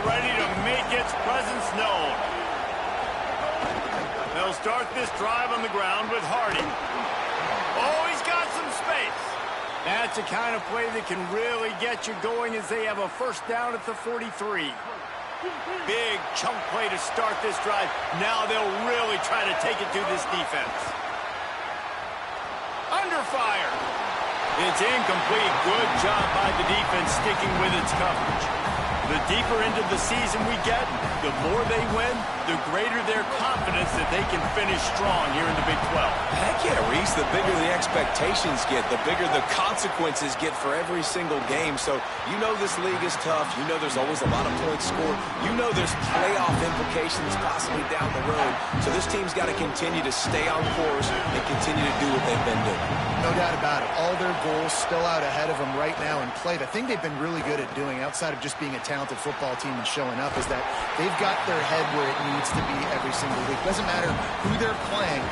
ready to make its presence known. They'll start this drive on the ground with Hardy. Oh, he's got some space. That's the kind of play that can really get you going as they have a first down at the 43. Big chunk play to start this drive. Now they'll really try to take it to this defense. Under fire. It's incomplete. Good job by the defense sticking with its coverage. The deeper into the season we get, the more they win, the greater their confidence that they can finish strong here in the Big 12. Heck yeah, Reese. The bigger the expectations get, the bigger the consequences get for every single game. So you know this league is tough. You know there's always a lot of points scored. You know there's playoff implications possibly down the road. So this team's got to continue to stay on course and continue to do what they've been doing. No doubt about it. All their goals still out ahead of them right now in play. The thing they've been really good at doing, outside of just being a talented football team and showing up, is that they've got their head where it needs to be every single week. Doesn't matter who they're playing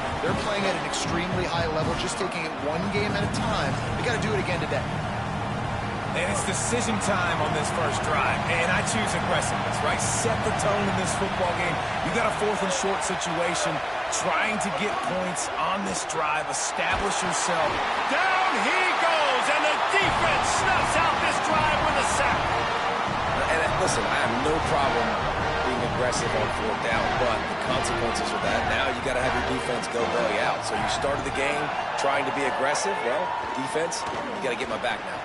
at an extremely high level, just taking it one game at a time. They got to do it again today. And it's decision time on this first drive. And I choose aggressiveness, right? Set the tone in this football game. You got a 4th and short situation, trying to get points on this drive, establish yourself. Down he goes, and the defense snuffs out this drive with a sack. And listen, I have no problem being aggressive on 4th down, but the consequences of that, now you got to have your defense go belly out. So you started the game trying to be aggressive. Well, defense, you got to get my back now.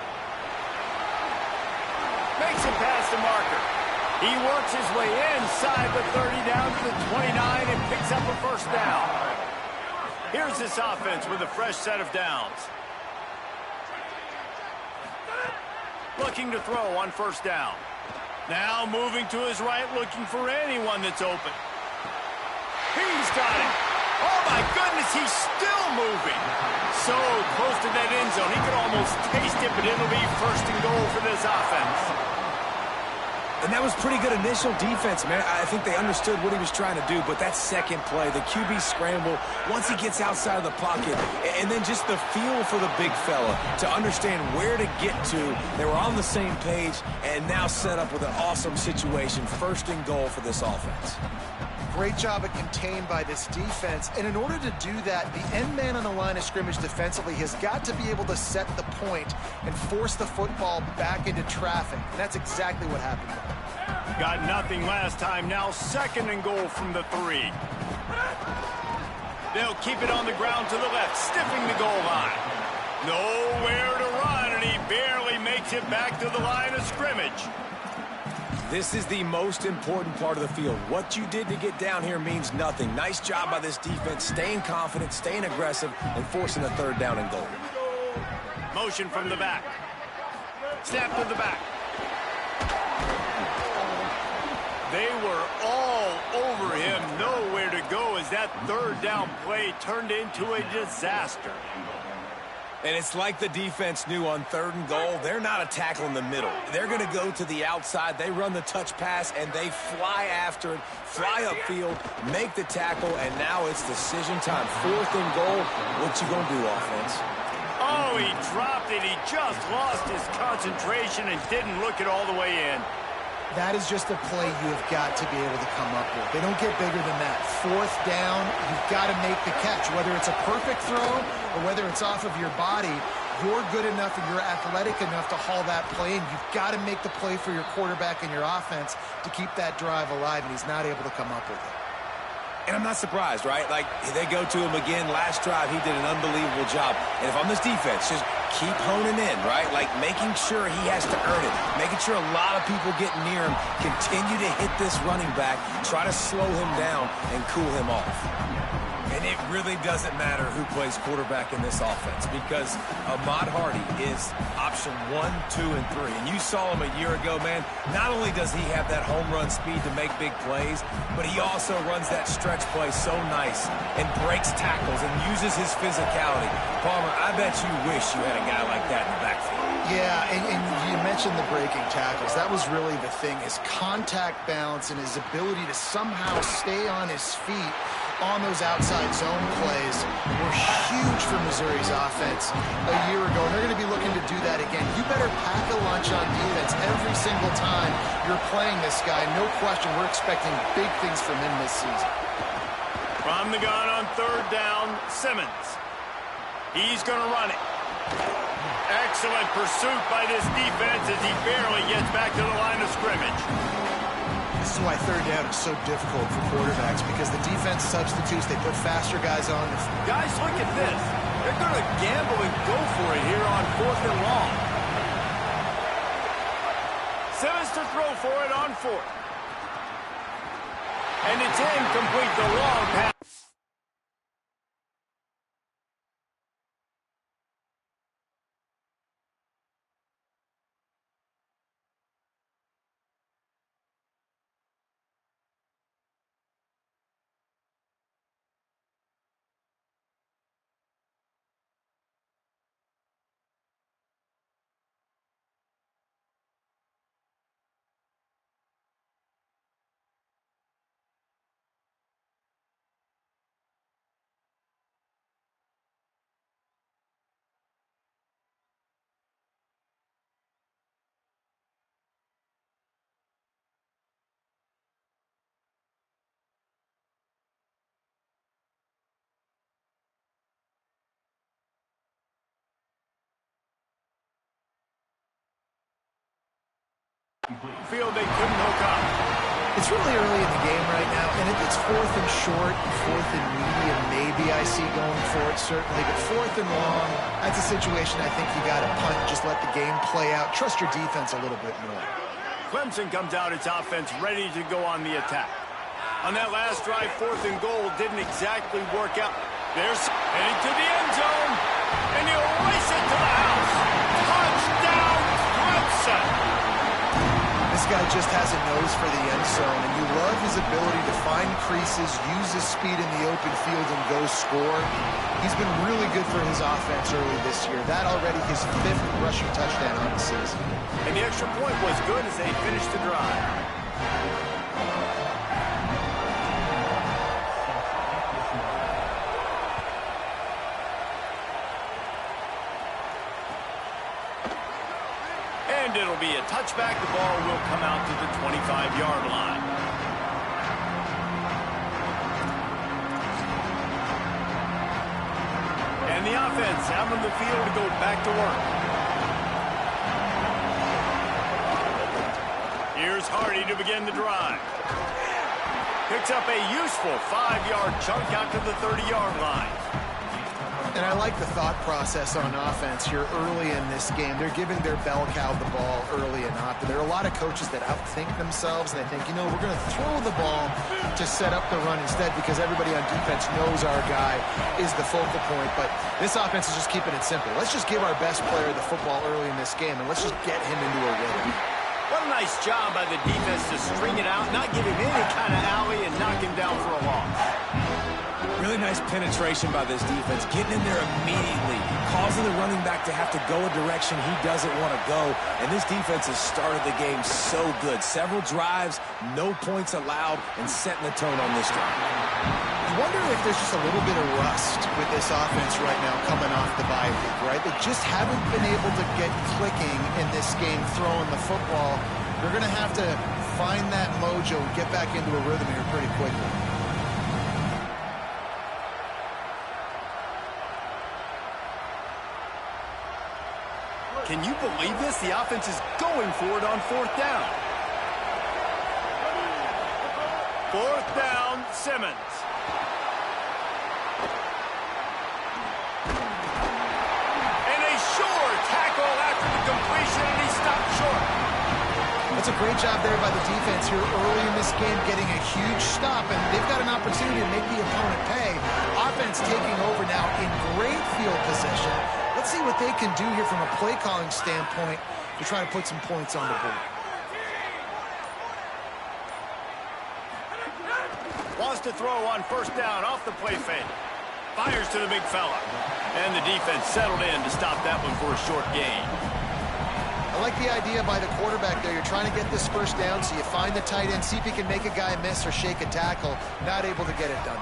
Makes it past the marker. He works his way inside the 30 down to the 29 and picks up a first down. Here's this offense with a fresh set of downs. Looking to throw on first down. Now moving to his right, looking for anyone that's open. He's got it. Oh, my goodness, he's still moving. So close to that end zone. He could almost taste it, but it'll be first and goal for this offense. And that was pretty good initial defense, man. I think they understood what he was trying to do, but that second play, the QB scramble, once he gets outside of the pocket, and then just the feel for the big fella to understand where to get to. They were on the same page and now set up with an awesome situation. First and goal for this offense. Great job at contained by this defense. And in order to do that, the end man on the line of scrimmage defensively has got to be able to set the point and force the football back into traffic. And that's exactly what happened. Got nothing last time. Now second and goal from the 3. They'll keep it on the ground to the left, stiffing the goal line. Nowhere to run, and he barely makes it back to the line of scrimmage. This is the most important part of the field. What you did to get down here means nothing. Nice job by this defense, staying confident, staying aggressive, and forcing a 3rd down and goal. Motion from the back. Snap to the back. They were all over him. Nowhere to go as that 3rd down play turned into a disaster. And it's like the defense knew on 3rd and goal, they're not a tackle in the middle. They're going to go to the outside. They run the touch pass, and they fly after it, fly upfield, make the tackle, and now it's decision time. 4th and goal. What you going to do, offense? Oh, he dropped it. He just lost his concentration and didn't look it all the way in. That is just a play you have got to be able to come up with. They don't get bigger than that. 4th down, you've got to make the catch. Whether it's a perfect throw or whether it's off of your body, you're good enough and you're athletic enough to haul that play in. You've got to make the play for your quarterback and your offense to keep that drive alive, and he's not able to come up with it. And I'm not surprised, right? Like, they go to him again. Last drive, he did an unbelievable job. And if I'm this defense, just keep honing in, right? Like, making sure he has to earn it. Making sure a lot of people get near him. Continue to hit this running back. Try to slow him down and cool him off. And it really doesn't matter who plays quarterback in this offense, because Ahmad Hardy is option 1, 2, and 3. And you saw him a year ago, man. Not only does he have that home run speed to make big plays, but he also runs that stretch play so nice and breaks tackles and uses his physicality. Palmer, I bet you wish you had a guy like that in the backfield. Yeah, and you mentioned the breaking tackles. That was really the thing, his contact balance and his ability to somehow stay on his feet on those outside zone plays were huge for Missouri's offense a year ago, and they're going to be looking to do that again. You better pack a lunch on defense every single time you're playing this guy. No question, we're expecting big things from him this season. From the gun on third down, Simmons. He's going to run it. Excellent pursuit by this defense as he barely gets back to the line of scrimmage. This is why third down is so difficult for quarterbacks, because the defense substitutes. They put faster guys on. Guys, look at this. They're going to gamble and go for it here on 4th and long. Simmons to throw for it on 4th. And it's incomplete, the long pass. Feel they couldn't hook up. It's really early in the game right now, and if it's 4th and short, 4th and medium, maybe I see going for it, certainly. But 4th and long, that's a situation I think you got to punt, just let the game play out. Trust your defense a little bit more. Clemson comes out its offense ready to go on the attack. On that last drive, 4th and goal didn't exactly work out. There's heading to the end zone, and he'll race it to the house. Touchdown, Clemson! This guy just has a nose for the end zone, and you love his ability to find creases, use his speed in the open field, and go score. He's been really good for his offense early this year. That already his 5th rushing touchdown on the season. And the extra point was good as they finished the drive. And it'll be a touchback. The ball will come out to the 25-yard line. And the offense out on the field to go back to work. Here's Hardy to begin the drive. Picks up a useful 5-yard chunk out to the 30-yard line. And I like the thought process on offense here early in this game. They're giving their bell cow the ball early and often. There are a lot of coaches that outthink themselves, and they think, you know, we're going to throw the ball to set up the run instead because everybody on defense knows our guy is the focal point. But this offense is just keeping it simple. Let's just give our best player the football early in this game, and let's just get him into a rhythm. What a nice job by the defense to string it out, not give him any kind of alley, and knock him down for a loss. Really nice penetration by this defense, getting in there immediately, causing the running back to have to go a direction he doesn't want to go. And this defense has started the game so good. Several drives, no points allowed, and setting the tone on this drive. I wonder if there's just a little bit of rust with this offense right now coming off the bye week, right? They just haven't been able to get clicking in this game throwing the football. They're going to have to find that mojo and get back into a rhythm here pretty quickly. Can you believe this? The offense is going for it on 4th down. 4th down, Simmons. And a sure tackle after the completion, and he stopped short. That's a great job there by the defense here early in this game, getting a huge stop, and they've got an opportunity to make the opponent pay. Offense taking over now in great field position. Let's see what they can do here from a play-calling standpoint to try to put some points on the board. Wants to throw on 1st down off the play fake. Fires to the big fella. And the defense settled in to stop that one for a short gain. I like the idea by the quarterback there. You're trying to get this 1st down, so you find the tight end, see if he can make a guy miss or shake a tackle. Not able to get it done.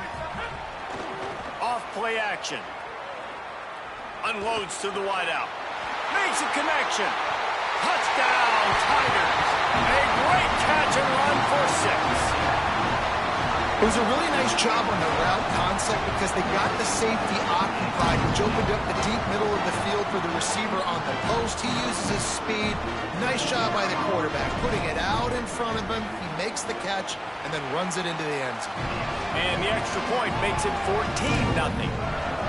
play action. Unloads to the wideout. Makes a connection. Touchdown, Tigers. A great catch and run for 6. It was a really nice job on the route concept because they got the safety occupied, which opened up the deep middle of the field for the receiver on the post. He uses his speed. Nice job by the quarterback, putting it out in front of him. He makes the catch and then runs it into the end zone. And the extra point makes it 14-0.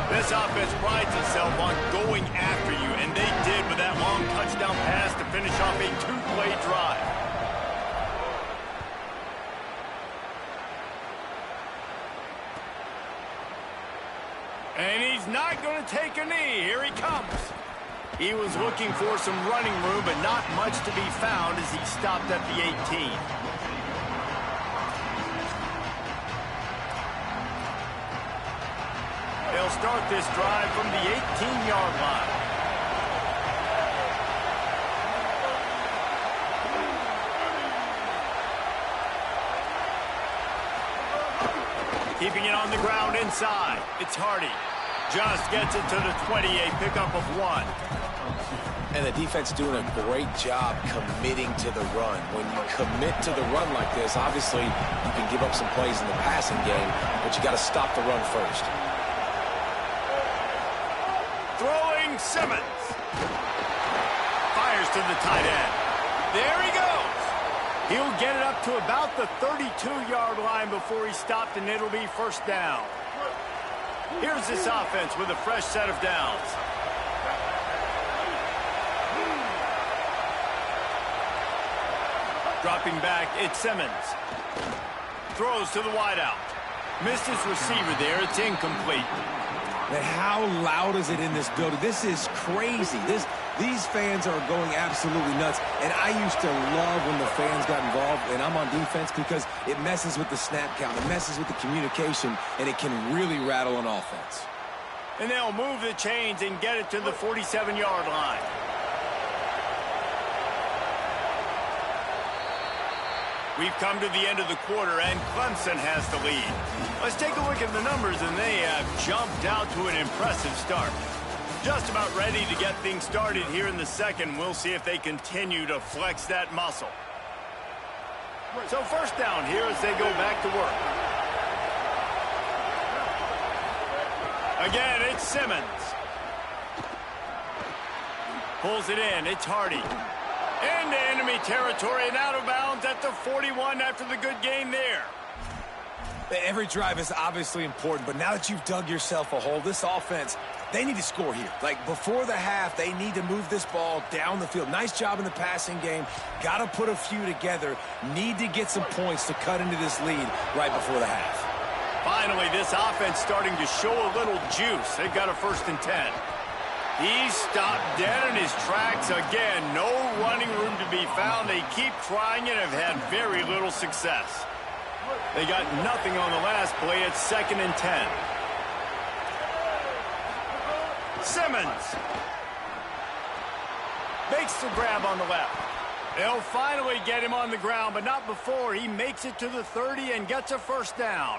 This offense prides itself on going after you, and they did with that long touchdown pass to finish off a 2-play drive. And he's not going to take a knee. Here he comes. He was looking for some running room, but not much to be found as he stopped at the 18. They'll start this drive from the 18-yard line. Keeping it on the ground inside. It's Hardy. Just gets it to the 20, a pickup of 1. And the defense doing a great job committing to the run. When you commit to the run like this, obviously you can give up some plays in the passing game, but you got to stop the run first. Throwing Simmons. Fires to the tight end. There he goes. He'll get it up to about the 32-yard line before he stopped, and it'll be first down. Here's this offense with a fresh set of downs. Dropping back, it's Simmons. Throws to the wideout. Missed his receiver there. It's incomplete. Man, how loud is it in this building? This is crazy. These fans are going absolutely nuts. And I used to love when the fans got involved, and I'm on defense, because it messes with the snap count. It messes with the communication, and it can really rattle on offense. And they'll move the chains and get it to the 47-yard line. We've come to the end of the quarter, and Clemson has the lead. Let's take a look at the numbers, and they have jumped out to an impressive start. Just about ready to get things started here in the second. We'll see if they continue to flex that muscle. So first down here as they go back to work. Again, it's Simmons. Pulls it in. It's Hardy. Into enemy territory and out of bounds at the 41 after the good gain there. Every drive is obviously important, but now that you've dug yourself a hole, this offense, they need to score here. Like, before the half, they need to move this ball down the field. Nice job in the passing game. Got to put a few together. Need to get some points to cut into this lead right before the half. Finally, this offense starting to show a little juice. They've got a 1st and 10. He's stopped dead in his tracks again. No running room to be found. They keep trying and have had very little success. They got nothing on the last play. It's 2nd and 10. Simmons makes the grab on the left. They'll finally get him on the ground, but not before he makes it to the 30 and gets a 1st down.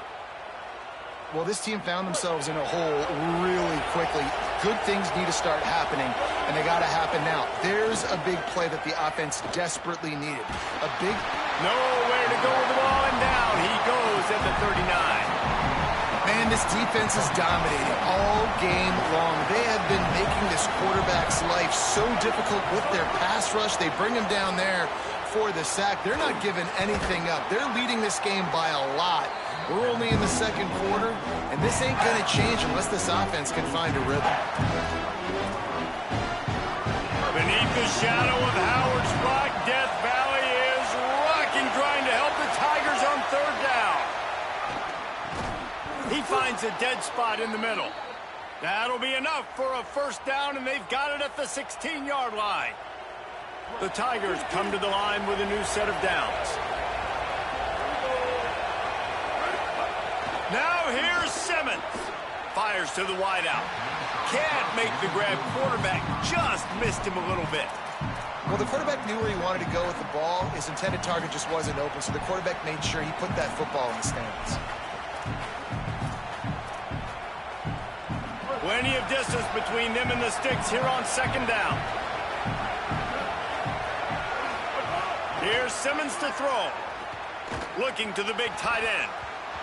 Well, this team found themselves in a hole really quickly. Good things need to start happening, and they got to happen now. There's a big play that the offense desperately needed. A big... Nowhere to go with the ball, and down he goes at the 39. Man, this defense is dominating all game long. They have been making this quarterback's life so difficult with their pass rush. They bring him down there for the sack. They're not giving anything up. They're leading this game by a lot. We're only in the second quarter, and this ain't going to change unless this offense can find a rhythm. Beneath the shadow of Howard's Rock, Death Valley is rocking, trying to help the Tigers on 3rd down. He finds a dead spot in the middle. That'll be enough for a 1st down, and they've got it at the 16-yard line. The Tigers come to the line with a new set of downs. Now here's Simmons. Fires to the wideout. Can't make the grab. Quarterback just missed him a little bit. Well, the quarterback knew where he wanted to go with the ball. His intended target just wasn't open, so the quarterback made sure he put that football in the stands. Plenty of distance between them and the sticks here on second down. Here's Simmons to throw. Looking to the big tight end.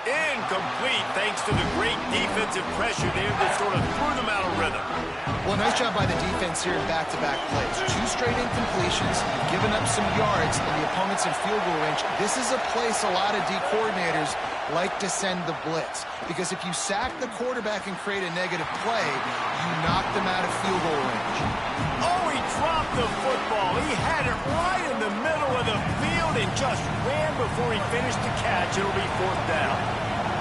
Incomplete thanks to the great defensive pressure there that sort of threw them out of rhythm. Well, nice job by the defense here in back-to-back plays. 2 straight incompletions, giving up some yards, and the opponent's in field goal range. This is a place a lot of D coordinators like to send the blitz, because if you sack the quarterback and create a negative play, you knock them out of field goal range. Oh, he dropped the football. He had it right in the middle of the field and just ran before he finished the catch. It'll be 4th down.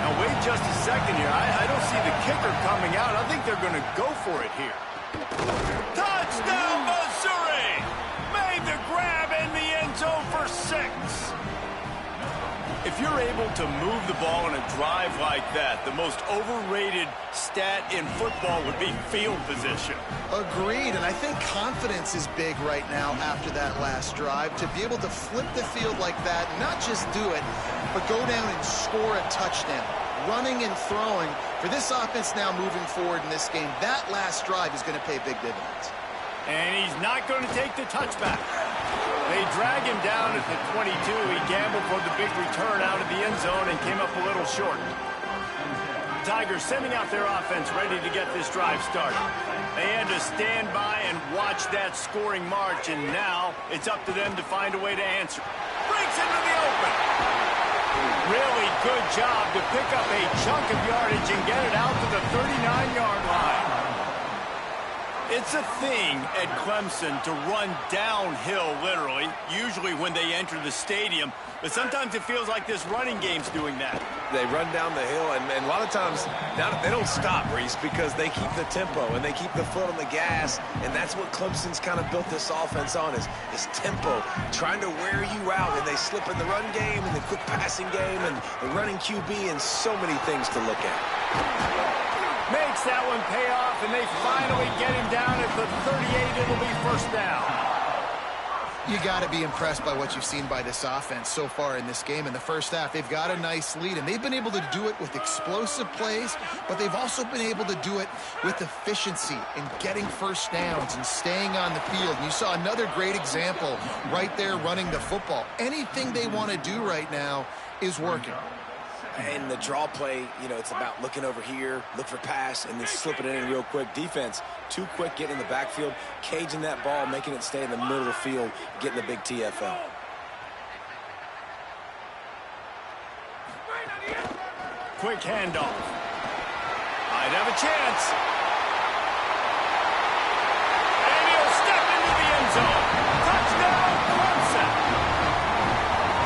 Now, wait just a second here. I don't see the kicker coming out. I think they're going to go for it here. Touchdown, Missouri! Made the grab in the end zone for 6. If you're able to move the ball in a drive like that, the most overrated stat in football would be field position. Agreed, and I think confidence is big right now after that last drive. To be able to flip the field like that, not just do it, but go down and score a touchdown. Running and throwing, for this offense now moving forward in this game, that last drive is going to pay big dividends. And he's not going to take the touchback. They drag him down at the 22. He gambled for the big return out of the end zone and came up a little short. Tigers sending out their offense ready to get this drive started. They had to stand by and watch that scoring march, and now it's up to them to find a way to answer. Breaks into the open. Really good job to pick up a chunk of yardage and get it out to the 39-yard line. It's a thing at Clemson to run downhill, literally, usually when they enter the stadium. But sometimes it feels like this running game's doing that. They run down the hill, and a lot of times they don't stop, Reese, because they keep the tempo and they keep the foot on the gas, and that's what Clemson's kind of built this offense on is tempo, trying to wear you out, and they slip in the run game and the quick passing game and the running QB and so many things to look at. Makes that one pay off, and they finally get him down at the 38. It'll be 1st down. You got to be impressed by what you've seen by this offense so far in this game. In the first half, they've got a nice lead, and they've been able to do it with explosive plays, but they've also been able to do it with efficiency and getting first downs and staying on the field. And you saw another great example right there running the football. Anything they want to do right now is working. And the draw play, you know, it's about looking over here, look for pass, and then slipping it in real quick. Defense, too quick getting in the backfield, caging that ball, making it stay in the middle of the field, getting the big TFL. Quick handoff. Might have a chance. And he'll step into the end zone. Touchdown, Clemson.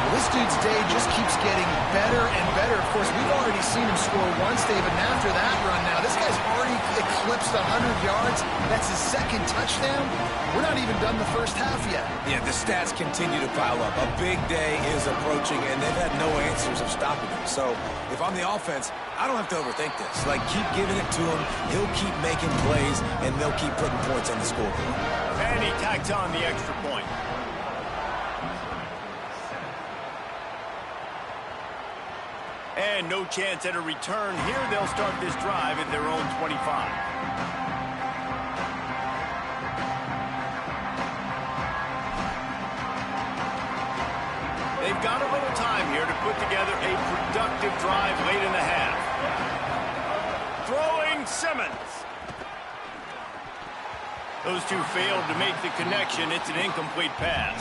This dude's day just keeps getting better and better. Of course, we've already seen him score once, David, and after that run now, this guy's already eclipsed 100 yards. That's his 2nd touchdown. We're not even done the first half yet. Yeah, the stats continue to pile up. A big day is approaching, and they've had no answers of stopping him. So if I'm the offense, I don't have to overthink this. Like, keep giving it to him. He'll keep making plays, and they'll keep putting points on the scoreboard. And he tacks on the extra point. And no chance at a return here. They'll start this drive at their own 25. They've got a little time here to put together a productive drive late in the half. Throwing Simmons. Those two failed to make the connection. It's an incomplete pass.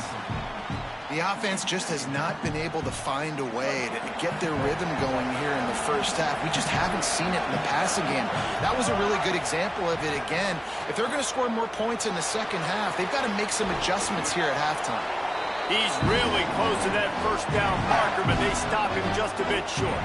The offense just has not been able to find a way to get their rhythm going here in the first half. We just haven't seen it in the passing game. That was a really good example of it again. If they're going to score more points in the second half, they've got to make some adjustments here at halftime. He's really close to that 1st down marker, but they stop him just a bit short.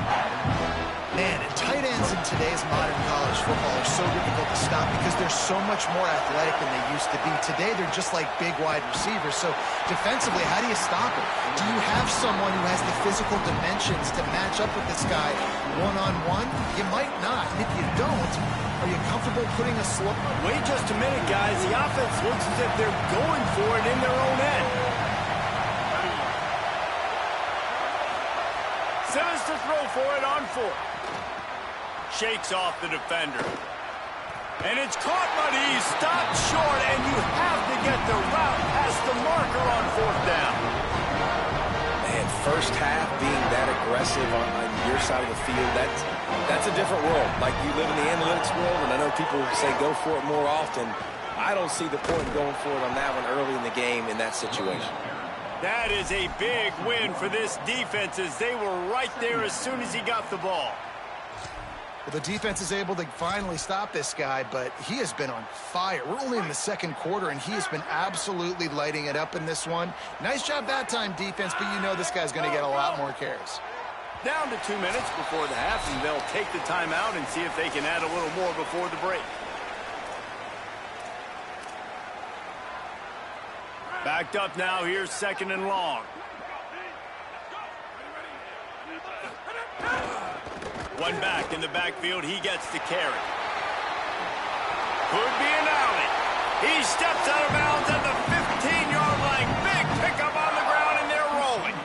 Man, and tight ends in today's modern college football are so difficult to stop because they're so much more athletic than they used to be. Today, they're just like big wide receivers. So defensively, how do you stop it? Do you have someone who has the physical dimensions to match up with this guy one-on-one? You might not. And if you don't, are you comfortable putting a slope? Wait just a minute, guys. The offense looks as if they're going for it in their own end. Simmons to throw for it on 4. Shakes off the defender. And it's caught, but he's stopped short, and you have to get the route past the marker on 4th down. Man, first half being that aggressive on your side of the field, that's a different world. Like, you live in the analytics world, and I know people say go for it more often. I don't see the point in going for it on that one early in the game in that situation. That is a big win for this defense, as they were right there as soon as he got the ball. Well, the defense is able to finally stop this guy, but he has been on fire. We're only in the 2nd quarter, and he has been absolutely lighting it up in this one. Nice job that time, defense, but you know this guy's going to get a lot more carries. Down to 2 minutes before the half, and they'll take the timeout and see if they can add a little more before the break. Backed up now, here's 2nd and long. One back in the backfield, he gets the carry. Could be an alley. He steps out of bounds at the 15-yard line. Big pickup on the ground, and they're rolling.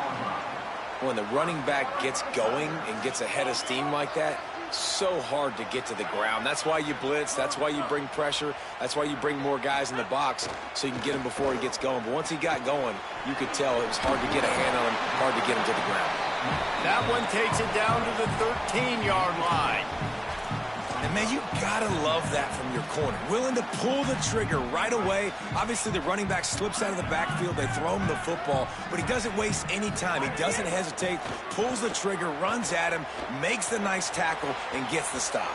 When the running back gets going and gets ahead of steam like that, so hard to get to the ground. That's why you blitz. That's why you bring pressure. That's why you bring more guys in the box so you can get him before he gets going. But once he got going, you could tell it was hard to get a hand on him, hard to get him to the ground. That one takes it down to the 13-yard line. And, man, you got to love that from your corner. Willing to pull the trigger right away. Obviously, the running back slips out of the backfield. They throw him the football, but he doesn't waste any time. He doesn't hesitate, pulls the trigger, runs at him, makes the nice tackle, and gets the stop.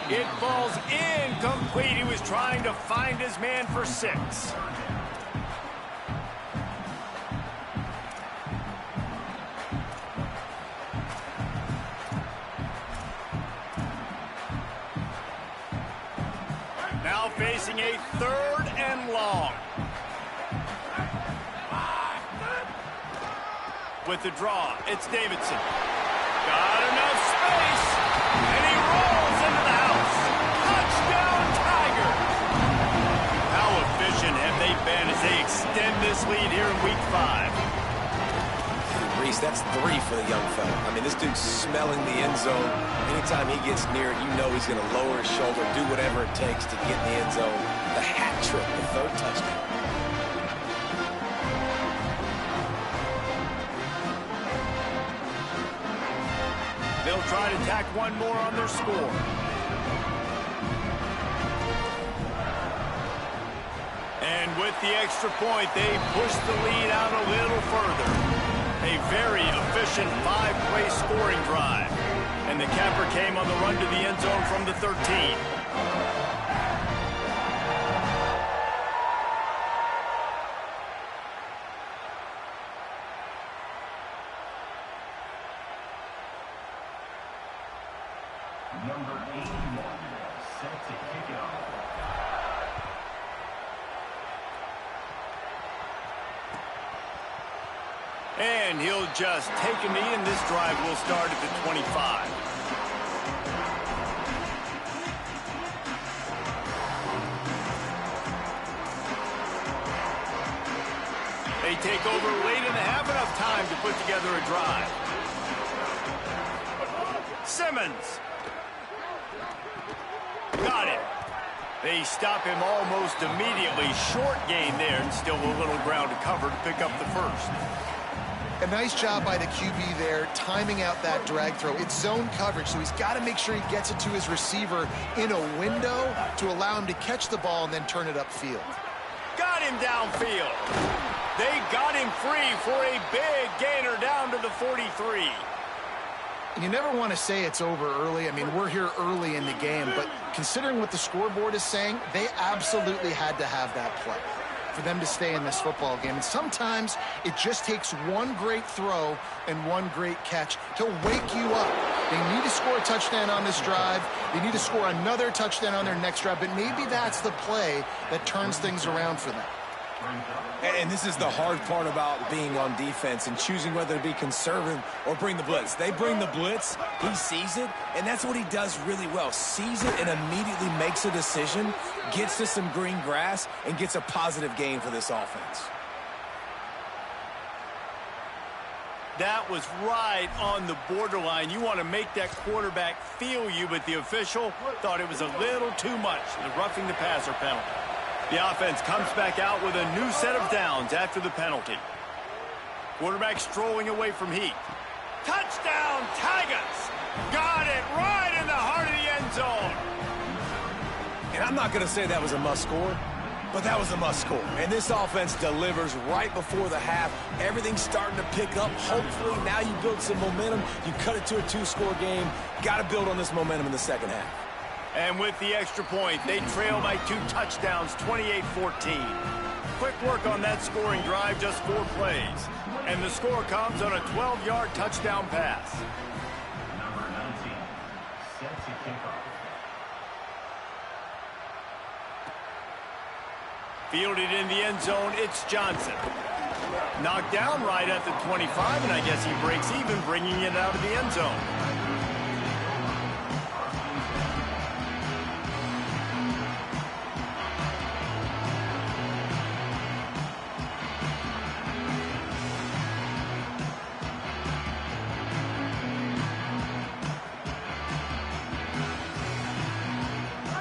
It falls incomplete. He was trying to find his man for 6. Now facing a 3rd and long. With the draw, it's Davidson. Got enough space, and he rolls into the house. Touchdown, Tigers! How efficient have they been as they extend this lead here in Week 5? Reese, that's 3 for the young fella. I mean, this dude's smelling the end zone. Anytime he gets near it, you know he's going to lower his shoulder, do whatever it takes to get in the end zone. The hat trick, the 3rd touchdown. They'll try to tack one more on their score. And with the extra point, they push the lead out a little further. A very efficient 5-play scoring drive. And the capper came on the run to the end zone from the 13. Number 81, set to kick it off. And he'll just take a knee, and this drive will start at the 25. They take over late and have enough time to put together a drive. Simmons. Got him. They stop him almost immediately. Short gain there, and still a little ground to cover to pick up the 1st. A nice job by the QB there, timing out that drag throw. It's zone coverage, so he's got to make sure he gets it to his receiver in a window to allow him to catch the ball and then turn it upfield. Got him downfield. They got him free for a big gainer down to the 43. And you never want to say it's over early. I mean, we're here early in the game, but considering what the scoreboard is saying, they absolutely had to have that play for them to stay in this football game. And sometimes it just takes one great throw and one great catch to wake you up. They need to score a touchdown on this drive. They need to score another touchdown on their next drive, but maybe that's the play that turns things around for them. And this is the hard part about being on defense and choosing whether to be conservative or bring the blitz. They bring the blitz, he sees it, and that's what he does really well. Sees it and immediately makes a decision, gets to some green grass, and gets a positive gain for this offense. That was right on the borderline. You want to make that quarterback feel you, but the official thought it was a little too much, the roughing the passer penalty. The offense comes back out with a new set of downs after the penalty. Quarterback strolling away from heat. Touchdown, Tigers! Got it right in the heart of the end zone. And I'm not going to say that was a must score, but that was a must score. And this offense delivers right before the half. Everything's starting to pick up. Hopefully now you build some momentum. You cut it to a 2-score game. Got to build on this momentum in the second half. And with the extra point, they trail by 2 touchdowns, 28-14. Quick work on that scoring drive, just 4 plays. And the score comes on a 12-yard touchdown pass. Number 19, set to kick off. Fielded in the end zone, it's Johnson. Knocked down right at the 25, and I guess he breaks even, bringing it out of the end zone.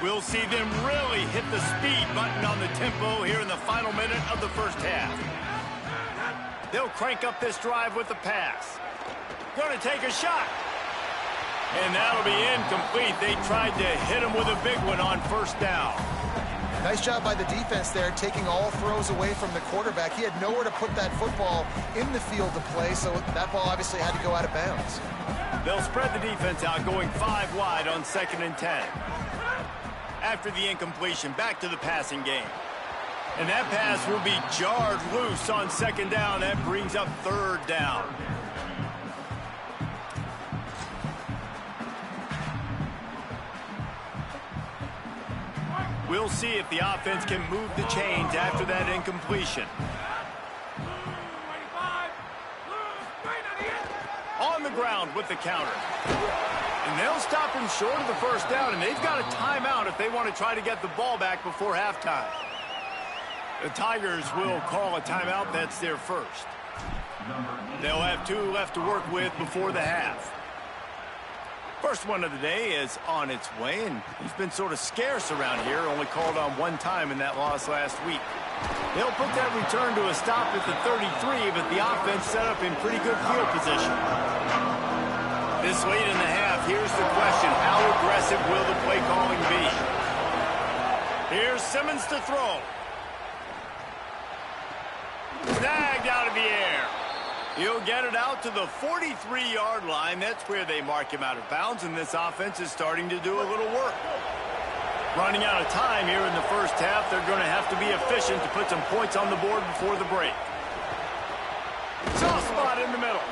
We'll see them really hit the speed button on the tempo here in the final minute of the first half. They'll crank up this drive with the pass. Going to take a shot. And that'll be incomplete. They tried to hit him with a big one on first down. Nice job by the defense there, taking all throws away from the quarterback. He had nowhere to put that football in the field to play, so that ball obviously had to go out of bounds. They'll spread the defense out, going 5 wide on 2nd and 10. After the incompletion, back to the passing game. And that pass will be jarred loose on 2nd down. That brings up 3rd down. We'll see if the offense can move the chains after that incompletion. On the ground with the counter. And they'll stop him short of the first down, and they've got a timeout if they want to try to get the ball back before halftime. The Tigers will call a timeout. That's their first. They'll have 2 left to work with before the half. First one of the day is on its way, and he's been sort of scarce around here, only called on 1 time in that loss last week. They'll put that return to a stop at the 33, but the offense set up in pretty good field position. This late in the half, here's the question: how aggressive will the play calling be? Here's Simmons to throw. Snagged out of the air. He'll get it out to the 43-yard line. That's where they mark him out of bounds, and this offense is starting to do a little work. Running out of time here in the first half, they're going to have to be efficient to put some points on the board before the break. Soft spot in the middle.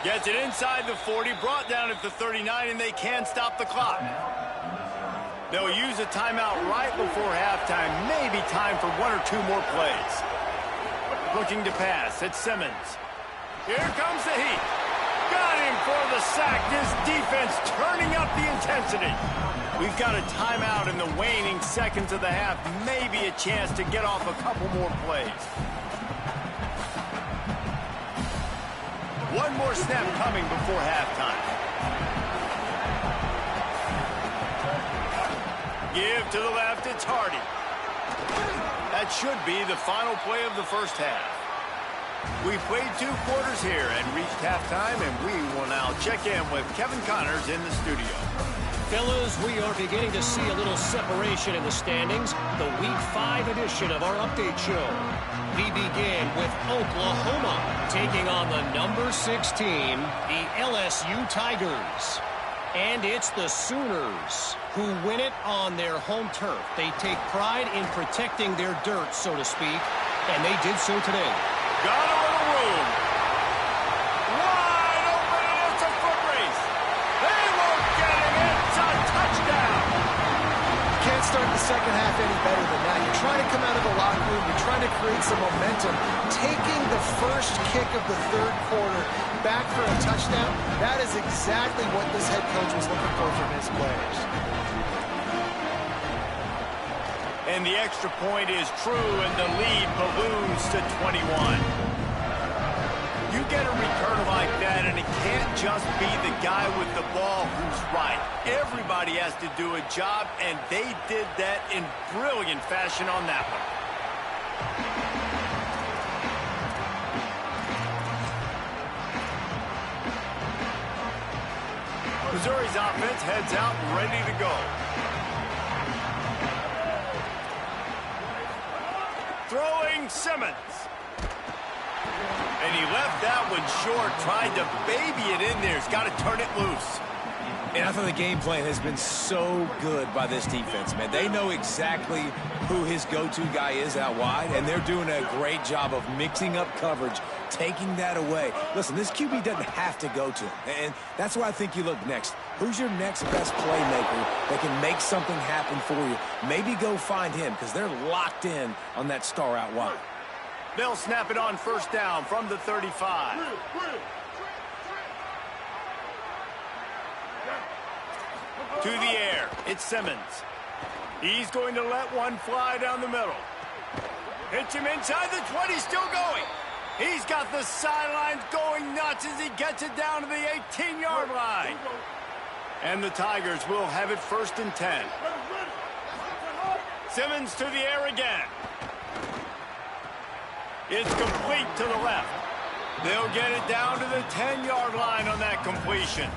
Gets it inside the 40, brought down at the 39, and they can stop the clock. They'll use a timeout right before halftime. Maybe time for 1 or 2 more plays. Looking to pass, it's Simmons. Here comes the heat. Got him for the sack. This defense turning up the intensity. We've got a timeout in the waning seconds of the half. Maybe a chance to get off a couple more plays. 1 more snap coming before halftime. Give to the left, it's Hardy. That should be the final play of the first half. We played 2 quarters here and reached halftime, and we will now check in with Kevin Connors in the studio. Fellas, we are beginning to see a little separation in the standings. The Week 5 edition of our update show. We begin with Oklahoma taking on the number 6 team, the LSU Tigers. And it's the Sooners who win it on their home turf. They take pride in protecting their dirt, so to speak, and they did so today. Got a little room. Wide open, and it's a foot race. They won't get him. It's a touchdown. You can't start the second half any better than that. You're trying to come out of the locker room. You're trying to create some momentum. Taking the first kick of the 3rd quarter back for a touchdown, that is exactly what this head coach was looking for from his players. And the extra point is true, and the lead balloons to 21. You get a return like that, and it can't just be the guy with the ball who's right. Everybody has to do a job, and they did that in brilliant fashion on that one. Missouri's offense heads out ready to go. Throwing Simmons. And he left that one short, tried to baby it in there. He's got to turn it loose. And I thought the game plan has been so good by this defense, man. They know exactly who his go-to guy is out wide, and they're doing a great job of mixing up coverage, taking that away. Listen, this QB doesn't have to go to him, and that's why I think you look next. Who's your next best playmaker that can make something happen for you? Maybe go find him, because they're locked in on that star out wide. They'll snap it on first down from the 35. To the air, it's Simmons. He's going to let one fly down the middle. Hits him inside the 20, still going. He's got the sidelines going nuts as he gets it down to the 18-yard line. And the Tigers will have it 1st and 10. Simmons to the air again. It's complete to the left. They'll get it down to the 10-yard line on that completion.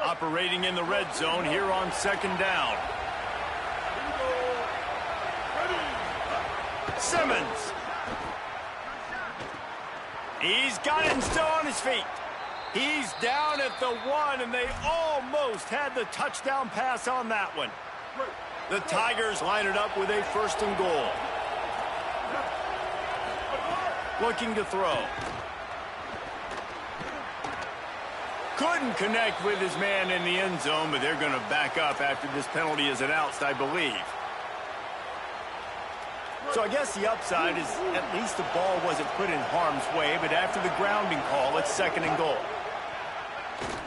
Operating in the red zone here on 2nd down. Simmons. He's got it and still on his feet. He's down at the 1, and they almost had the touchdown pass on that one. The Tigers line it up with a 1st and goal. Looking to throw. Couldn't connect with his man in the end zone, but they're going to back up after this penalty is announced, I believe. So I guess the upside is at least the ball wasn't put in harm's way, but after the grounding call, it's 2nd and goal.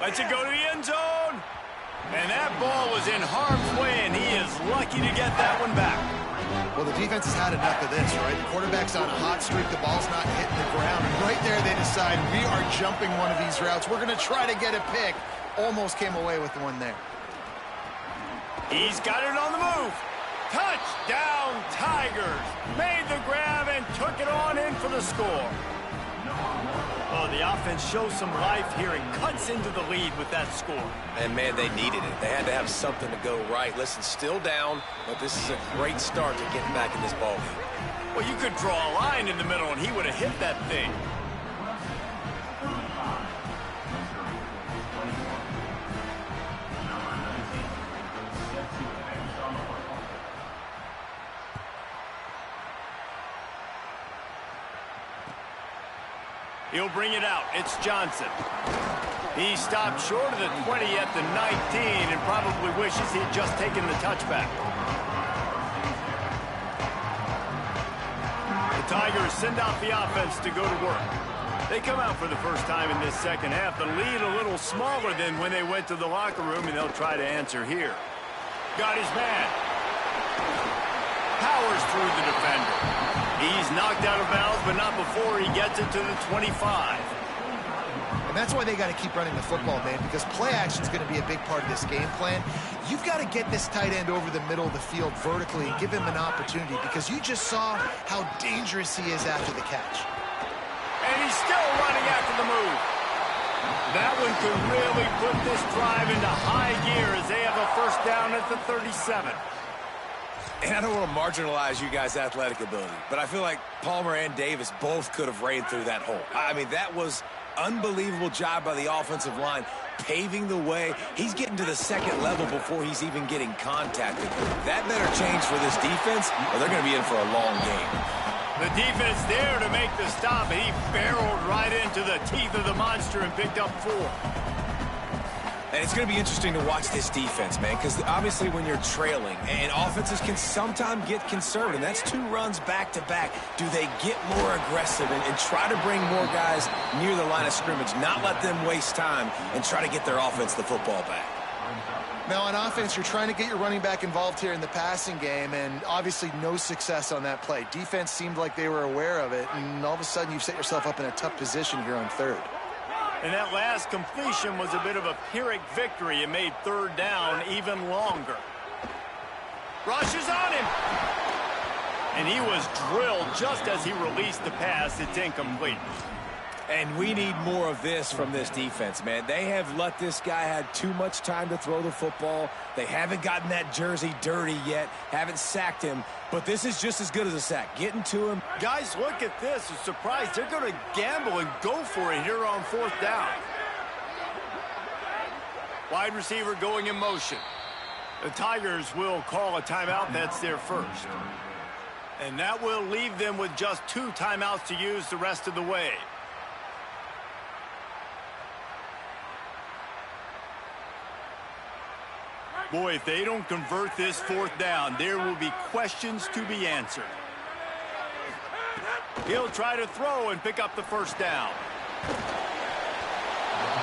Lets it go to the end zone. And that ball was in harm's way, and he is lucky to get that one back. Well, the defense has had enough of this, right? The quarterback's on a hot streak. The ball's not hitting the ground. And right there, they decide, we are jumping one of these routes. We're going to try to get a pick. Almost came away with the one there. He's got it on the move. Touchdown, Tigers. Made the grab and took it on in for the score. Oh, the offense shows some life here and cuts into the lead with that score. And, man, they needed it. They had to have something to go right. Listen, still down, but this is a great start to getting back in this ballgame. Well, you could draw a line in the middle, and he would have hit that thing. He'll bring it out. It's Johnson. He stopped short of the 20 at the 19 and probably wishes he'd just taken the touchback. The Tigers send out the offense to go to work. They come out for the first time in this second half. The lead a little smaller than when they went to the locker room, and they'll try to answer here. Got his man. Powers through the defender. He's knocked out of bounds, but not before he gets it to the 25. And that's why they got to keep running the football, man, because play action is going to be a big part of this game plan. You've got to get this tight end over the middle of the field vertically and give him an opportunity, because you just saw how dangerous he is after the catch. And he's still running after the move. That one could really put this drive into high gear as they have a 1st down at the 37. And I don't want to marginalize you guys' athletic ability, but I feel like Palmer and Davis both could have ran through that hole. I mean, that was unbelievable job by the offensive line, paving the way. He's getting to the 2nd level before he's even getting contacted. That better change for this defense, or they're going to be in for a long game. The defense there to make the stop, and he barreled right into the teeth of the monster and picked up 4. And it's going to be interesting to watch this defense, man, because obviously when you're trailing, and offenses can sometimes get conservative, and that's 2 runs back-to-back. Do they get more aggressive and try to bring more guys near the line of scrimmage, not let them waste time, and try to get their offense the football back? Now, on offense, you're trying to get your running back involved here in the passing game, and obviously no success on that play. Defense seemed like they were aware of it, and all of a sudden you've set yourself up in a tough position here on third. And that last completion was a bit of a Pyrrhic victory. It made third down even longer. Rushes on him. And he was drilled just as he released the pass. It's incomplete. And we need more of this from this defense, man. They have let this guy have too much time to throw the football. They haven't gotten that jersey dirty yet, haven't sacked him. But this is just as good as a sack. Getting to him. Guys, look at this. I'm surprised they're going to gamble and go for it here on fourth down. Wide receiver going in motion. The Tigers will call a timeout. That's their first. And that will leave them with just 2 timeouts to use the rest of the way. Boy, if they don't convert this fourth down, there will be questions to be answered. He'll try to throw and pick up the first down.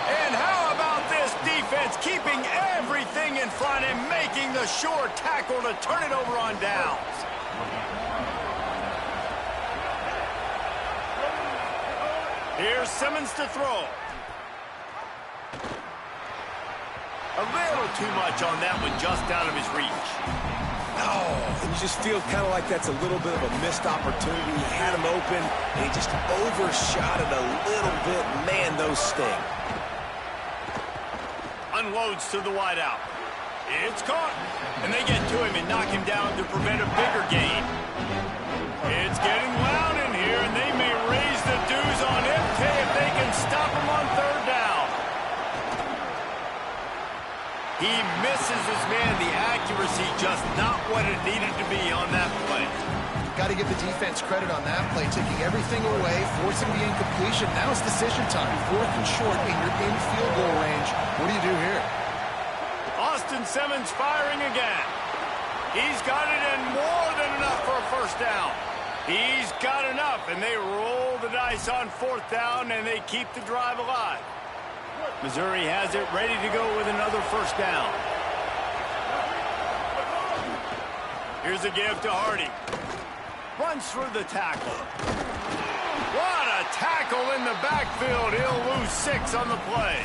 And how about this defense keeping everything in front and making the sure tackle to turn it over on downs? Here's Simmons to throw. A little too much on that one, just out of his reach. Oh, and you just feel kind of like that's a little bit of a missed opportunity. He had him open, and he just overshot it a little bit. Man, those sting. Unloads to the wideout. It's caught. And they get to him and knock him down to prevent a bigger gain. It's getting loud in here, and they may raise the dues on MK if they can stop him on third down. He misses his man. The accuracy just not what it needed to be on that play. Got to give the defense credit on that play, taking everything away, forcing the incompletion. Now it's decision time. 4th and short, and you're in field goal range. What do you do here? Austin Simmons firing again. He's got it and more than enough for a first down. He's got enough, and they roll the dice on 4th down, and they keep the drive alive. Missouri has it ready to go with another first down. Here's a give to Hardy. Runs through the tackle. What a tackle in the backfield. He'll lose 6 on the play.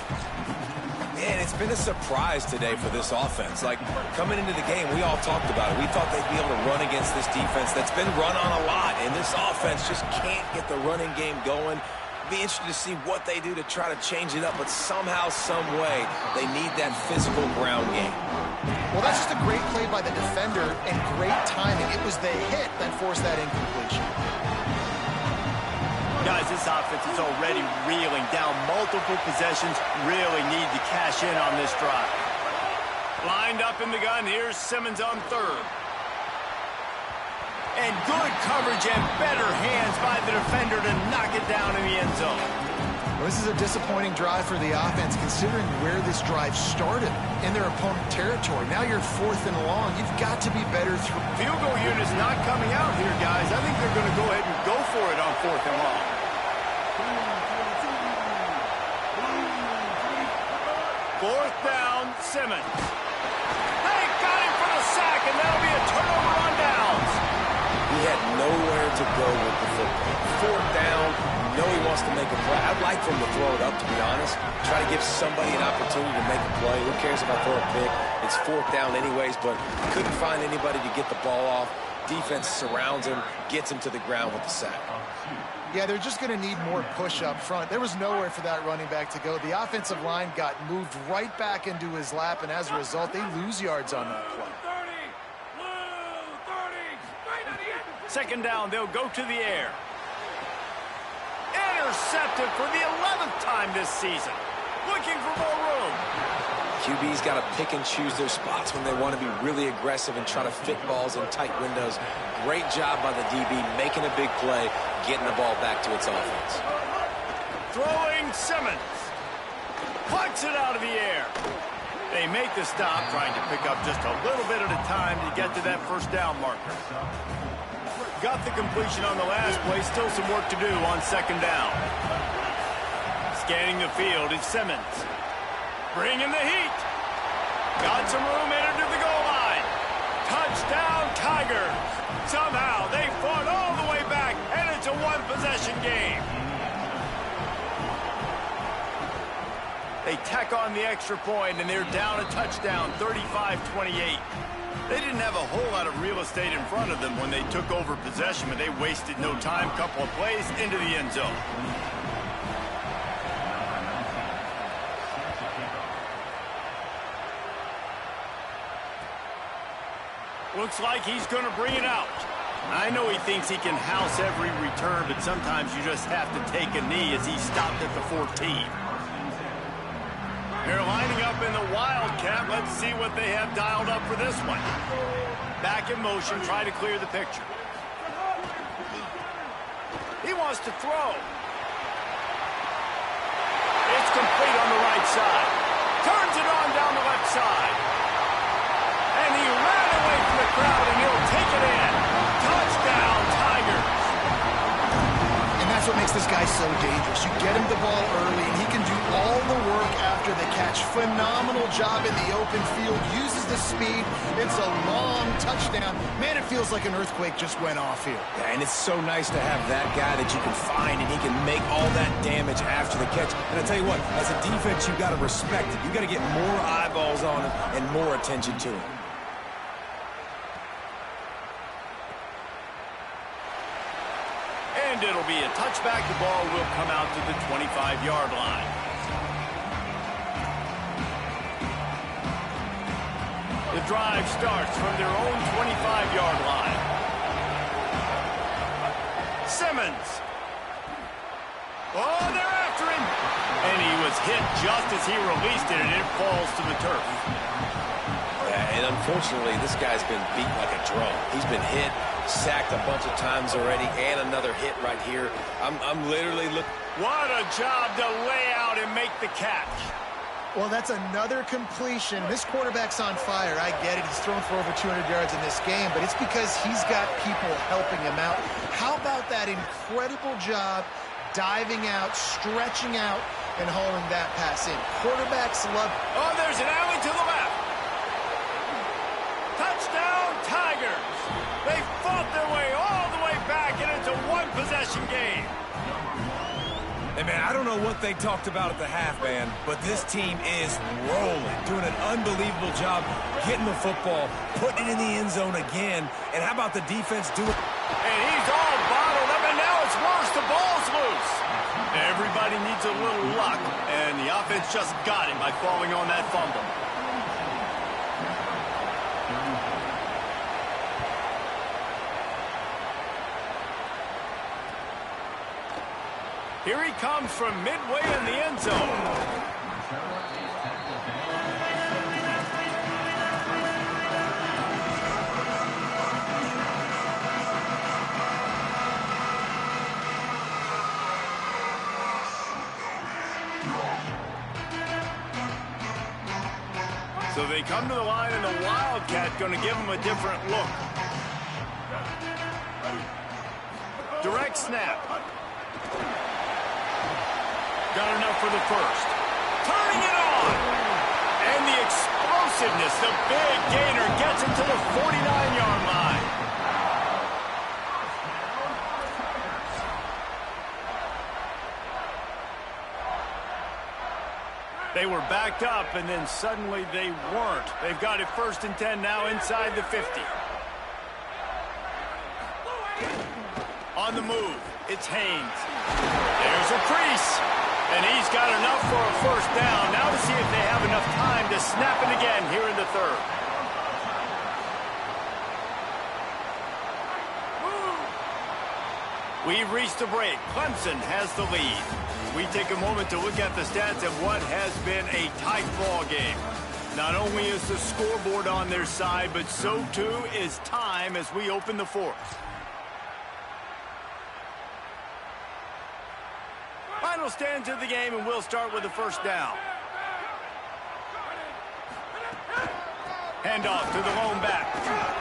Man, it's been a surprise today for this offense. Like, coming into the game, we all talked about it. We thought they'd be able to run against this defense that's been run on a lot, and this offense just can't get the running game going. Be interested to see what they do to try to change it up, but somehow, some way, they need that physical ground game. Well, that's just a great play by the defender and great timing. It was the hit that forced that incompletion. Guys, this offense is already reeling down multiple possessions. Really need to cash in on this drive. Lined up in the gun. Here's Simmons on third. And good coverage and better hands by the defender to knock it down in the end zone. Well, this is a disappointing drive for the offense, considering where this drive started in their opponent territory. Now you're 4th and long. You've got to be better through. Field goal unit's not coming out here, guys. I think they're going to go ahead and go for it on 4th and long. Fourth down, Simmons. They got him for the sack, and that'll be a turnover on downs. He had nowhere to go with the football. 4th down, you know he wants to make a play. I'd like for him to throw it up, to be honest. Try to give somebody an opportunity to make a play. Who cares if I throw a pick? It's 4th down anyways, but couldn't find anybody to get the ball off. Defense surrounds him, gets him to the ground with the sack. Yeah, they're just going to need more push up front. There was nowhere for that running back to go. The offensive line got moved right back into his lap, and as a result, they lose yards on that play. 2nd down, they'll go to the air. Intercepted for the 11th time this season. Looking for more room. QB's got to pick and choose their spots when they want to be really aggressive and try to fit balls in tight windows. Great job by the DB, making a big play, getting the ball back to its offense. Throwing Simmons. Plucks it out of the air. They make the stop, trying to pick up just a little bit at a time to get to that first down marker. Got the completion on the last play. Still some work to do on 2nd down. Scanning the field is Simmons. Bringing the heat. Got some room, entered to the goal line. Touchdown, Tigers. Somehow they fought all the way back, and it's a one-possession game. They tack on the extra point, and they're down a touchdown, 35-28. They didn't have a whole lot of real estate in front of them when they took over possession, but they wasted no time. Couple of plays into the end zone. Looks like he's going to bring it out. I know he thinks he can house every return, but sometimes you just have to take a knee as he stopped at the 14. They're lining up in the Wildcat. Let's see what they have dialed up for this one. Back in motion, try to clear the picture. He wants to throw. It's complete on the right side. Turns it on down the left side. And he ran away from the crowd, and he'll take it in. Touchdown, Tigers. And that's what makes this guy so dangerous. You get him the ball early, and he can do all the work after the catch. Phenomenal job in the open field. Uses the speed. It's a long touchdown. Man, it feels like an earthquake just went off here. Yeah, and it's so nice to have that guy that you can find, and he can make all that damage after the catch. And I tell you what, as a defense, you got to respect it. You got to get more eyeballs on him and more attention to him. And it'll be a touchback. The ball will come out to the 25-yard line. The drive starts from their own 25-yard line. Simmons. Oh, they're after him. And he was hit just as he released it, and it falls to the turf. Yeah, and unfortunately, this guy's been beat like a drum. He's been hit, sacked a bunch of times already, and another hit right here. I'm literally looking. What a job to lay out and make the catch. Well, that's another completion. This quarterback's on fire. I get it. He's thrown for over 200 yards in this game, but it's because he's got people helping him out. How about that incredible job diving out, stretching out, and hauling that pass in? Quarterbacks love. Oh, there's an alley to the left. Touchdown, Tigers. They fought their way all the way back, and it's a one-possession game. Hey, man, I don't know what they talked about at the half, man, but this team is rolling, doing an unbelievable job getting the football, putting it in the end zone again, and how about the defense doing? And he's all bottled up, and now it's worse. The ball's loose. Everybody needs a little luck, and the offense just got him by falling on that fumble. Here he comes from midway in the end zone. So they come to the line, and the Wildcat going to give them a different look. Direct snap. Got enough for the first. Turning it on. And the explosiveness, the big gainer gets him to the 49-yard line. They were backed up, and then suddenly they weren't. They've got it 1st and 10 now inside the 50. On the move, it's Haynes. There's a crease. And he's got enough for a first down. Now to see if they have enough time to snap it again here in the third. We've reached the break. Clemson has the lead. We take a moment to look at the stats of what has been a tight ball game. Not only is the scoreboard on their side, but so too is time as we open the fourth. Final stands of the game, and we'll start with the first down. Handoff to the lone back.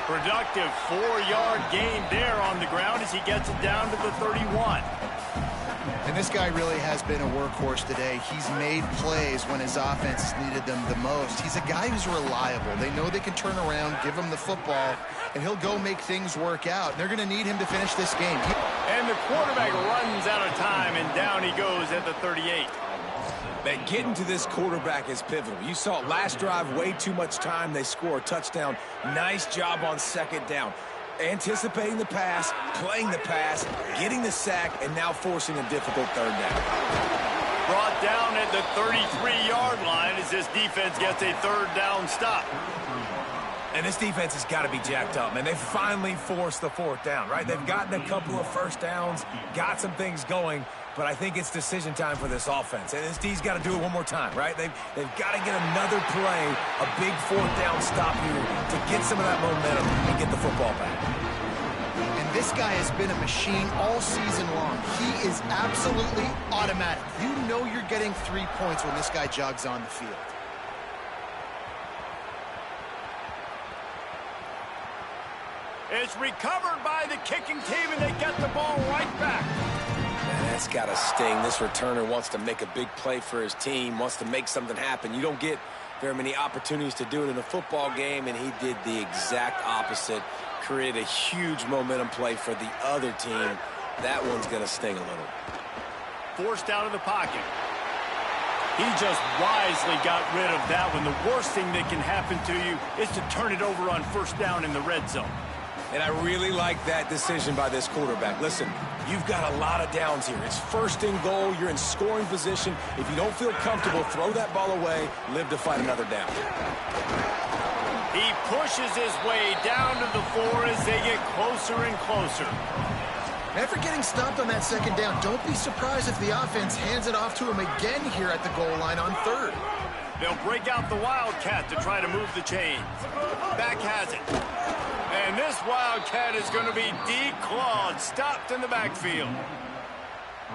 Productive 4-yard gain there on the ground as he gets it down to the 31. And this guy really has been a workhorse today. He's made plays when his offense needed them the most. He's a guy who's reliable. They know they can turn around, give him the football, and he'll go make things work out. They're going to need him to finish this game. And the quarterback runs out of time, and down he goes at the 38. Man, getting to this quarterback is pivotal. You saw it last drive, way too much time. They score a touchdown. Nice job on second down. Anticipating the pass, playing the pass, getting the sack, and now forcing a difficult third down. Brought down at the 33-yard line as this defense gets a third down stop. And this defense has got to be jacked up, man. They finally forced the fourth down, right? They've gotten a couple of first downs, got some things going, but I think it's decision time for this offense. And this D's got to do it one more time, right? They've got to get another play, a big fourth down stop here to get some of that momentum and get the football back. And this guy has been a machine all season long. He is absolutely automatic. You know you're getting 3 points when this guy jogs on the field. It's recovered by the kicking team, and they get the ball right back. Man, that's got to sting. This returner wants to make a big play for his team, wants to make something happen. You don't get very many opportunities to do it in a football game, and he did the exact opposite. Created a huge momentum play for the other team. That one's going to sting a little. Forced out of the pocket. He just wisely got rid of that one. The worst thing that can happen to you is to turn it over on first down in the red zone. And I really like that decision by this quarterback. Listen, you've got a lot of downs here. It's first and goal. You're in scoring position. If you don't feel comfortable, throw that ball away. Live to fight another down. He pushes his way down to the 4 as they get closer and closer. After getting stopped on that second down, don't be surprised if the offense hands it off to him again here at the goal line on third. They'll break out the Wildcat to try to move the chains. Back has it. And this Wildcat is going to be declawed, stopped in the backfield.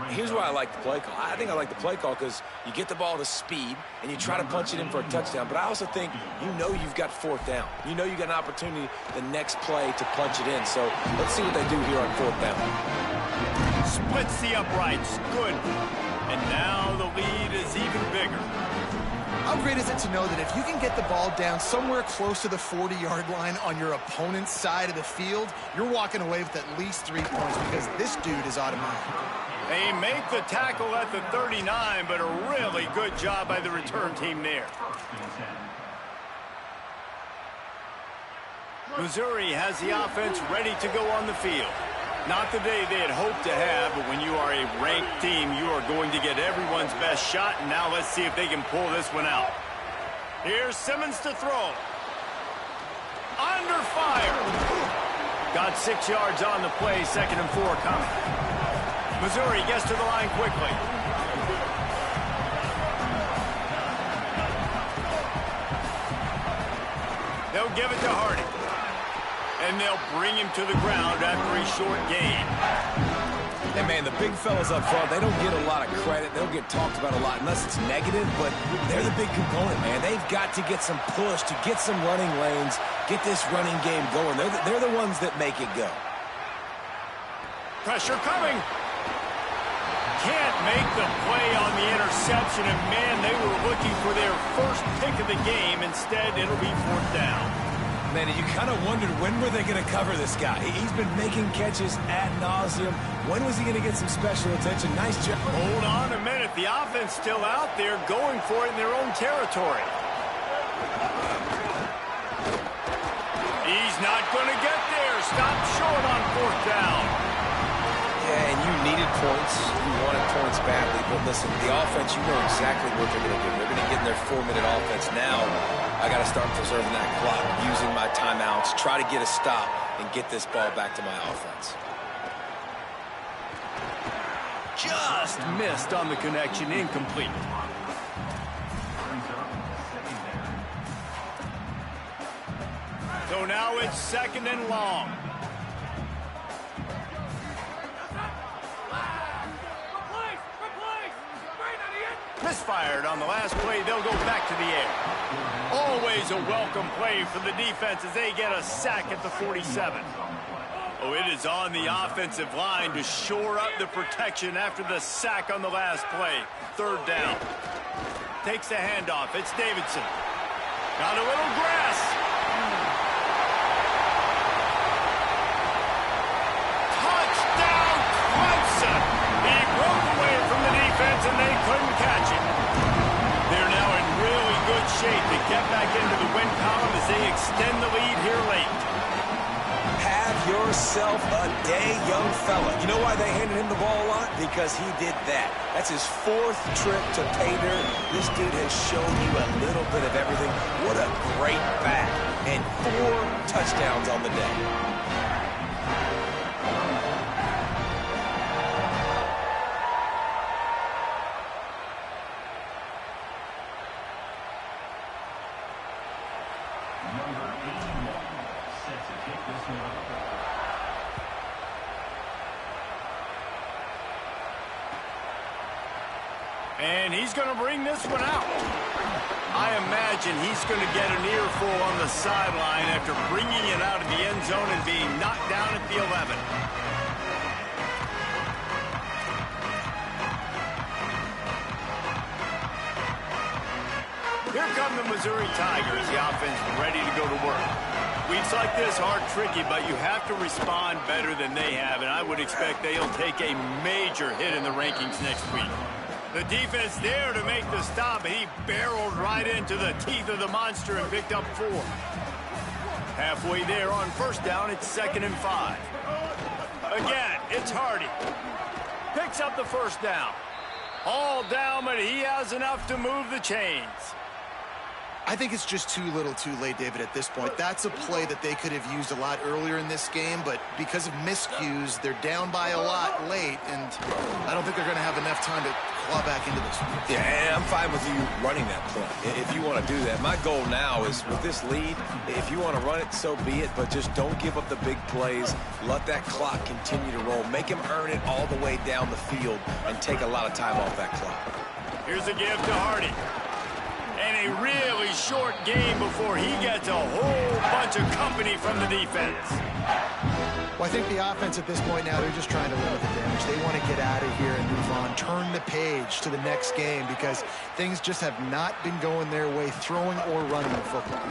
Here's why I like the play call. I think I like the play call because you get the ball to speed and you try to punch it in for a touchdown. But I also think you know you've got fourth down. You know you got an opportunity the next play to punch it in. So let's see what they do here on fourth down. Splits the uprights. Good. And now the lead is even bigger. How great is it to know that if you can get the ball down somewhere close to the 40-yard line on your opponent's side of the field, you're walking away with at least 3 points because this dude is automatic. They make the tackle at the 39, but a really good job by the return team there. Missouri has the offense ready to go on the field. Not the day they had hoped to have, but when you are a ranked team, you are going to get everyone's best shot, and now let's see if they can pull this one out. Here's Simmons to throw. Under fire. Got 6 yards on the play, 2nd and 4 coming. Missouri gets to the line quickly. They'll give it to Hardy. And they'll bring him to the ground after a short gain. And, man, the big fellas up front, they don't get a lot of credit. They don't get talked about a lot unless it's negative, but they're the big component, man. They've got to get some push, to get some running lanes, get this running game going. They're the ones that make it go. Pressure coming. Can't make the play on the interception, and, man, they were looking for their first pick of the game. Instead, it'll be fourth down. Man, you kind of wondered when were they going to cover this guy. He's been making catches ad nauseum. When was he going to get some special attention? Nice job. Hold on a minute. The offense still out there going for it in their own territory. He's not going to get there. Stop short on fourth down. Yeah, and you needed points. You wanted points badly. But listen, the offense, you know exactly what they're going to do. They're going to get in their 4-minute offense now. I got to start preserving that clock, using my timeouts, try to get a stop, and get this ball back to my offense. Just missed on the connection, incomplete. So now it's 2nd and long. Misfired on the last play. They'll go back to the air. Always a welcome play for the defense as they get a sack at the 47. Oh, it is on the offensive line to shore up the protection after the sack on the last play. Third down. Takes the handoff. It's Davidson. Got a little grass. Touchdown, Clemson. He broke away from the defense, and they couldn't catch him. They're now in really good shape to get back into the win column as they extend the lead here late. Have yourself a day, young fella. You know why they handed him the ball a lot? Because he did that. That's his 4th trip to pay dirt. This dude has shown you a little bit of everything. What a great back. And 4 touchdowns on the day. And he's going to bring this one out. I imagine he's going to get an earful on the sideline after bringing it out of the end zone and being knocked down at the 11. Here come the Missouri Tigers. The offense ready to go to work. Weeks like this are tricky, but you have to respond better than they have, and I would expect they'll take a major hit in the rankings next week. The defense there to make the stop, and he barreled right into the teeth of the monster and picked up 4. Halfway there on first down, it's 2nd and 5. Again, it's Hardy. Picks up the first down. All down, but he has enough to move the chains. I think it's just too little too late, David, at this point. That's a play that they could have used a lot earlier in this game, but because of miscues, they're down by a lot late, and I don't think they're going to have enough time to claw back into this. Yeah, and I'm fine with you running that point if you want to do that. My goal now is with this lead, if you want to run it, so be it, but just don't give up the big plays. Let that clock continue to roll. Make him earn it all the way down the field and take a lot of time off that clock. Here's a give to Hardy. And a really short game before he gets a whole bunch of company from the defense. Well, I think the offense at this point now, they're just trying to limit the damage. They want to get out of here and move on, turn the page to the next game because things just have not been going their way, throwing or running the football.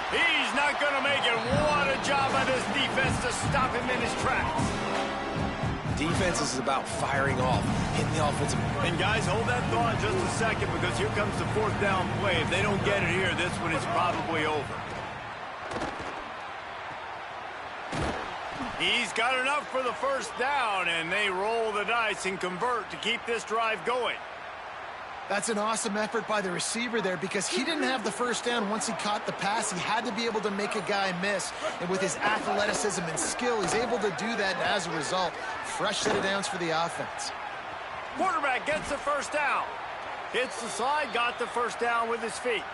He's not going to make it. What a job by this defense to stop him in his tracks. Defense is about firing off, hitting the offensive. And guys, hold that thought just a second because here comes the 4th down play. If they don't get it here, this one is probably over. He's got enough for the first down, and they roll the dice and convert to keep this drive going. That's an awesome effort by the receiver there because he didn't have the first down once he caught the pass. He had to be able to make a guy miss. And with his athleticism and skill, he's able to do that. And as a result, fresh set of downs for the offense. Quarterback gets the first down. Hits the slide, got the first down with his feet.